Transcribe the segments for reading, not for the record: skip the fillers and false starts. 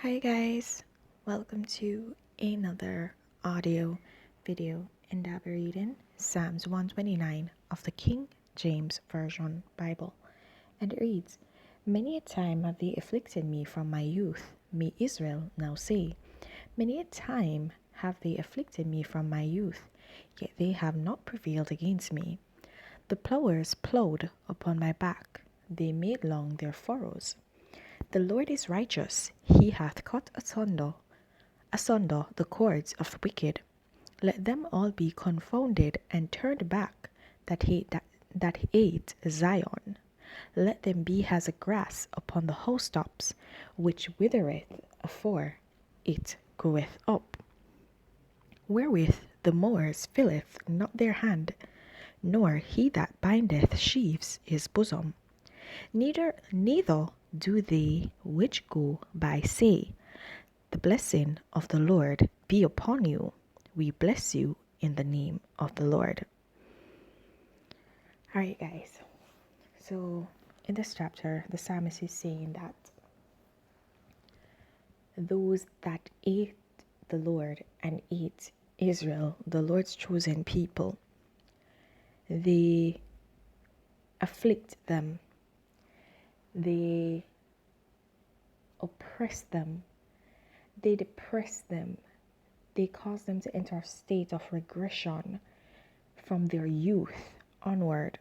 Hi guys, welcome to another audio video and I'll be reading Psalms 129 of the King James Version Bible. And it reads, Many a time have they afflicted me from my youth, may Israel now say. Many a time have they afflicted me from my youth, yet they have not prevailed against me. The plowers plowed upon my back, they made long their furrows. The Lord is righteous, he hath cut asunder the cords of the wicked. Let them all be confounded and turned back that hate Zion. Let them be as a grass upon the housetops, which withereth afore it groweth up, wherewith the mowers filleth not their hand, nor he that bindeth sheaves his bosom. Neither do they which go by say, The blessing of the Lord be upon you. We bless you in the name of the Lord. Alright, guys. So, in this chapter, the psalmist is saying that those that ate the Lord and ate Israel, the Lord's chosen people, they afflict them, they oppress them, they depress them, they cause them to enter a state of regression from their youth onward.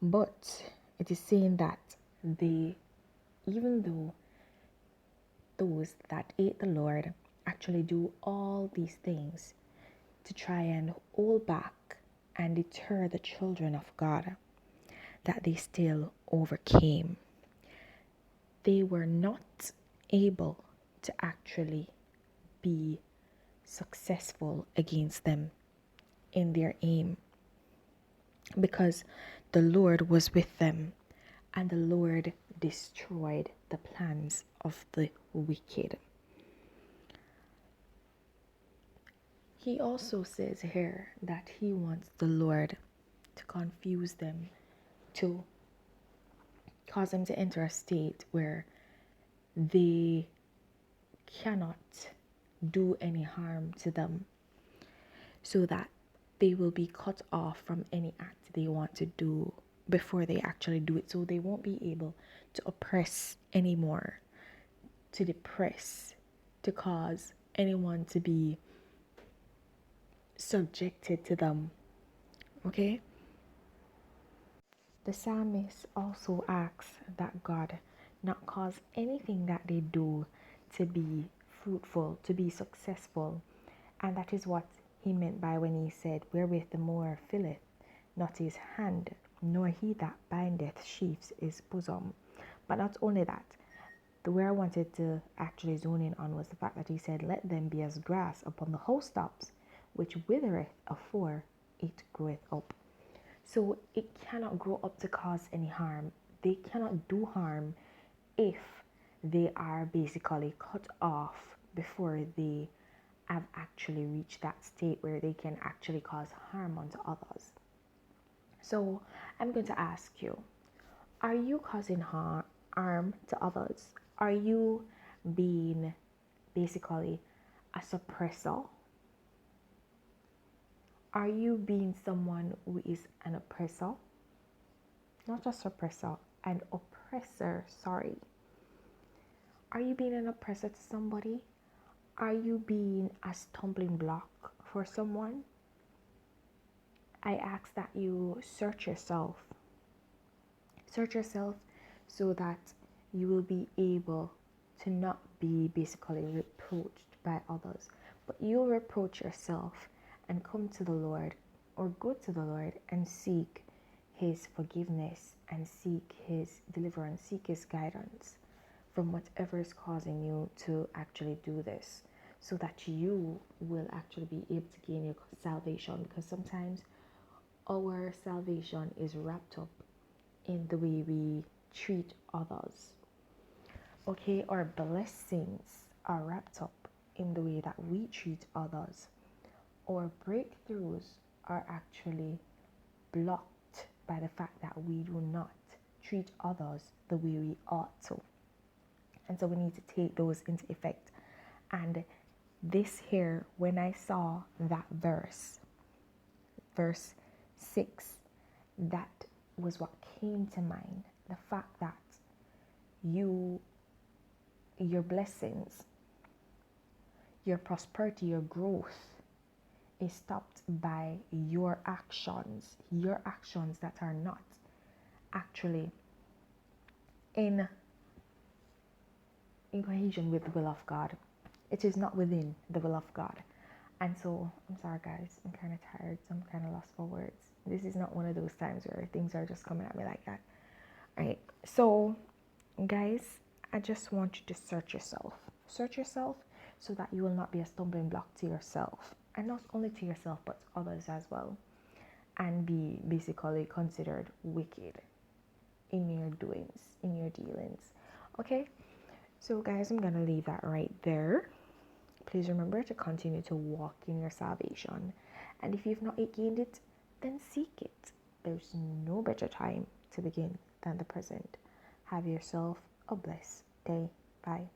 But it is saying that even though those that ate the Lord actually do all these things to try and hold back and deter the children of God, that they still overcame. They were not able to actually be successful against them in their aim, because the Lord was with them and the Lord destroyed the plans of the wicked. He also says here that he wants the Lord to confuse them, to cause them to enter a state where they cannot do any harm to them, so that they will be cut off from any act they want to do before they actually do it. So they won't be able to oppress anymore, to depress, to cause anyone to be subjected to them. Okay? The psalmist also asks that God not cause anything that they do to be fruitful, to be successful. And that is what he meant by when he said, Wherewith the mower filleth not his hand, nor he that bindeth sheaves his bosom. But not only that, the where I wanted to actually zone in on was the fact that he said, Let them be as grass upon the housetops, which withereth afore it groweth up. So it cannot grow up to cause any harm. They cannot do harm if they are basically cut off before they have actually reached that state where they can actually cause harm unto others. So I'm going to ask you, are you causing harm to others? Are you being basically a suppressor? Are you being someone who is an oppressor? Not just suppressor, an oppressor, sorry. Are you being an oppressor to somebody? Are you being a stumbling block for someone? I ask that you search yourself. Search yourself so that you will be able to not be basically reproached by others, but you'll reproach yourself and come to the Lord, or go to the Lord and seek his forgiveness and seek his deliverance, seek his guidance from whatever is causing you to actually do this, so that you will actually be able to gain your salvation. Because sometimes our salvation is wrapped up in the way we treat others. Okay, our blessings are wrapped up in the way that we treat others. Our breakthroughs are actually blocked by the fact that we do not treat others the way we ought to. And so we need to take those into effect. And this here, when I saw that verse 6, that was what came to mind. The fact that your blessings, your prosperity, your growth is stopped by your actions that are not actually in cohesion with the will of God. It is not within the will of God. And so, I'm sorry guys, I'm kind of tired, so I'm kind of lost for words. This is not one of those times where things are just coming at me like that. All right, so guys, I just want you to search yourself so that you will not be a stumbling block to yourself, and not only to yourself but others as well, and be basically considered wicked in your doings, in your dealings. Okay, so guys, I'm gonna leave that right there. Please remember to continue to walk in your salvation, and if you've not yet gained it, then seek it. There's no better time to begin than the present. Have yourself a blessed day. Bye.